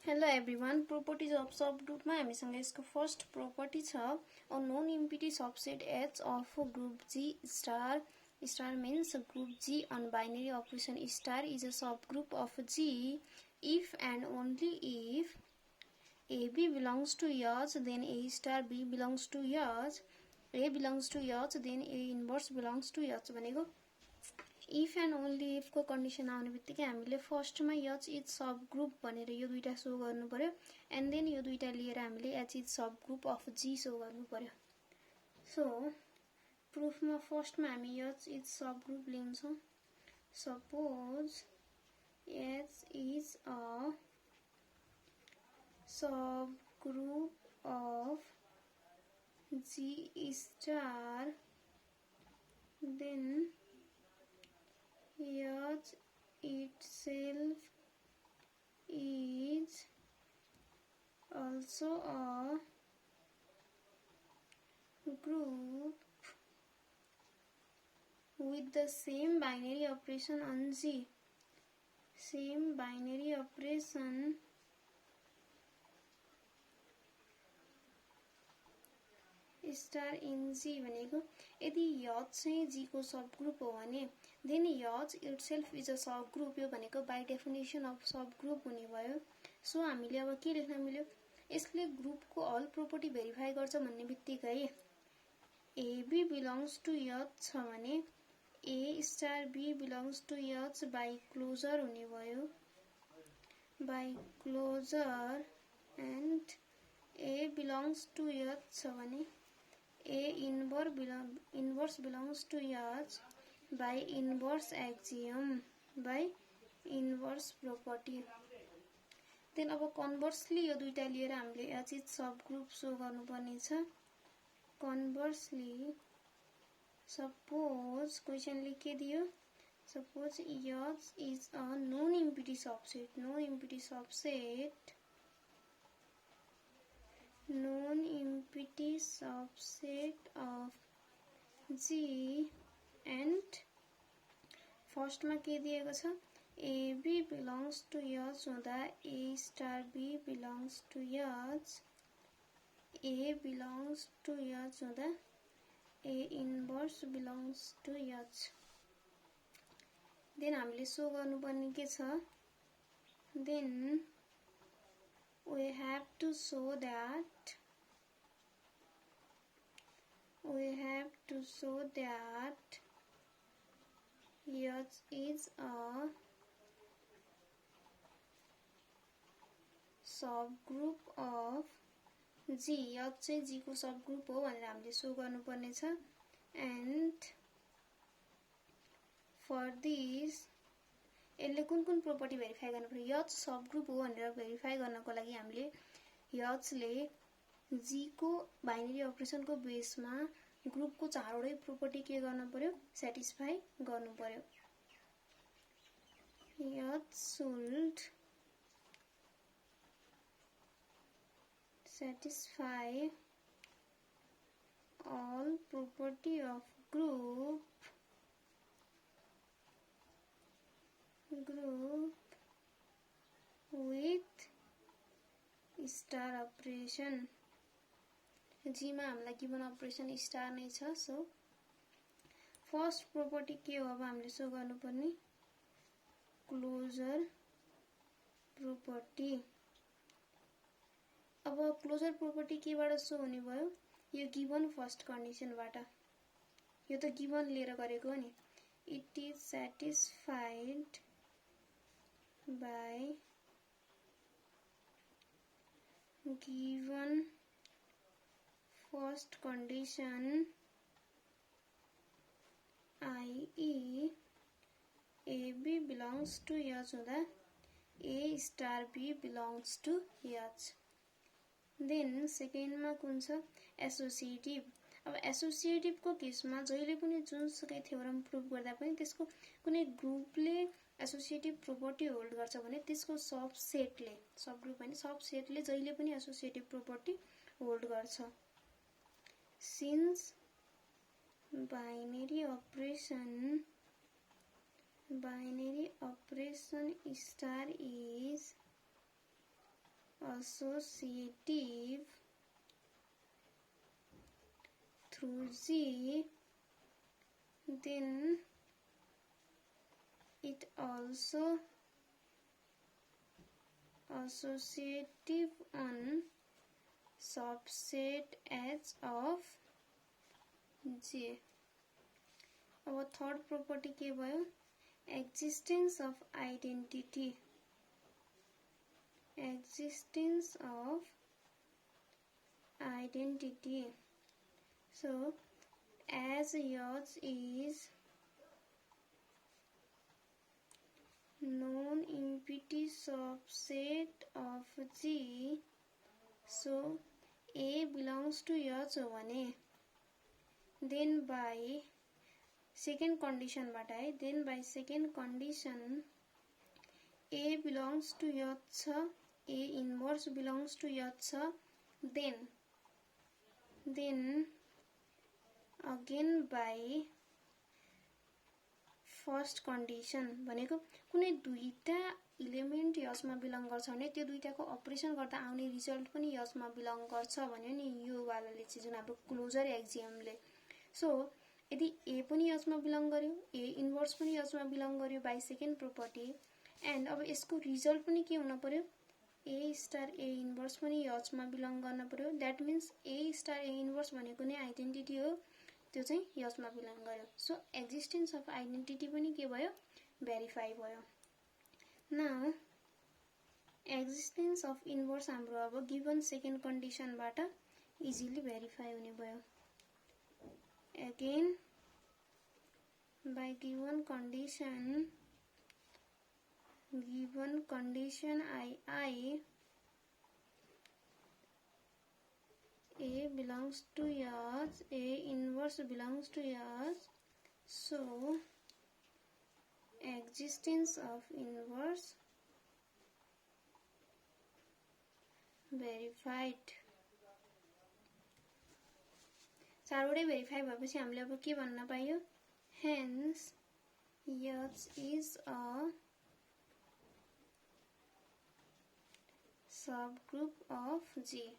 Hello everyone, properties of subgroup मा हामीसँग यसको फर्स्ट property छ a non-empty subset H of group G star. Star means group G on binary operation star is a subgroup of G if and only if AB belongs to H, then A star B belongs to H, A belongs to H, then A inverse belongs to H भनेको if and only IFFCO condition आउने बित्तिकै हामीले फर्स्टमा H is sub group भनेर यो दुईटा so गर्नु पर्यो एन्ड देन यो दुईटा लिएर हामीले H is subgroup of G show गर्नु पर्यो। सो प्रुफमा फर्स्टमा हामी एच इज सब ग्रुप लिन्छौँ। Suppose H is a subgroup of G star then H itself is also a group with the same binary operation on G. Same binary operation star in G भनेको यदि H चाहिँ G को सब group हो भने then H itself is a subgroup. यो भनेको by definition of subgroup हुने भयो। सो हामीले अब के लेख्न मिल्यो, यसले ग्रुपको अल प्रोपर्टी भेरिफाई गर्छ भन्ने बित्तिकै AB बिलोंग्स टु H छ भने A star B belongs to H by closure हुने भयो। By closure and A belongs to H छ भने A inverse belongs to H by inverse axiom by inverse property. Then अब conversely यो दुईटा लिएर हामीले H is subgroup सो गर्नुपर्ने छ। Conversely suppose क्वेशन लेखे दियो, suppose H is a non-empty subset, non-empty subset of G and first मा के दिएको छ AB belongs to H हुँदा A star B belongs to H, A belongs to H हुँदा A inverse belongs to H। Then हामीले show गर्नुपर्ने के छ, then we have to show that H is a subgroup of G। H चाहिँ G को subgroup हो भनेर हामीले सो गर्नुपर्ने छ। एन्ड फर दिस यसले कुन कुन प्रोपर्टी भेरिफाई गर्नु पर्यो, H सबग्रुप हो भनेर भेरिफाई गर्नको लागि हामीले H ले G को बाइनरी अपरेसनको बेसमा ग्रुपको चारवटै प्रोपर्टी के गर्नु पर्यो, सेटिस्फाई गर्नु पर्यो। H should satisfy all property of group with star operation। जी मा हामीलाई गिवन अपरेसन स्टार नै छ। सो फर्स्ट प्रोपर्टी के हो, अब हामीले सो गर्नुपर्ने क्लोजर प्रोपर्टी। अब क्लोजर प्रोपर्टी केबाट सो हुने भयो, यो गिवन फर्स्ट कन्डिसनबाट। यो त गिवन लिएर गरेको हो नि। It is satisfied by given first condition i.e. AB belongs to H हुँदा A star B belongs to H। Then सेकेन्डमा कुन छ, एसोसिएटिभ। अब एसोसिएटिभको केसमा जहिले पनि जुनसुकै थ्योरम प्रुभ गर्दा पनि त्यसको कुनै ग्रुपले एसोसिएटिभ प्रोपर्टी होल्ड गर्छ भने त्यसको सबसेटले, सब ग्रुप हैन सबसेटले जहिले पनि एसोसिएटिभ प्रोपर्टी होल्ड गर्छ। Since binary operation star is associative through G, then it also associative on subset H of J. अब थर्ड property के भयो existence of identity. Existence of identity. So as H is non-empty subset of G, so A belongs to H हो भने then by second condition बाट है, then by second condition A belongs to H छ, A inverse belongs to H छ, then again by first condition भनेको कुनै दुईटा element यसमा बिलङ गर्छ भने त्यो दुईटाको अपरेसन गर्दा आउने रिजल्ट पनि यसमा बिलङ गर्छ भन्यो नि यो वालाले चाहिँ जुन हाम्रो क्लोजर एक्जियमले. सो यदि ए पनि यसमा बिलङ गर्यो, ए इन्भर्स पनि यसमा बिलङ गर्यो बाइ सेकेन्ड प्रोपर्टी, एन्ड अब यसको रिजल्ट पनि के हुन पर्यो, ए स्टार ए इन्भर्स पनि यसमा बिलङ गर्न पर्यो. That means A star A inverse भनेको नै आइडेन्टिटी हो, त्यो चाहिँ यसमा बिलङ गर्यो. सो एक्जिस्टेन्स अफ आइडेन्टिटी पनि के भयो, भेरिफाई भयो. नाउ एक्जिस्टेन्स अफ इन्भर्स हाम्रो अब गिभन सेकेन्ड कन्डिसनबाट इजिली भेरिफाई हुने भयो. Again by given condition I A belongs to H, A inverse belongs to H, so existence of inverse verified. चारवटै भेरिफाई भएपछि हामीले अब के भन्न पाइयो, hence H is a subgroup of G.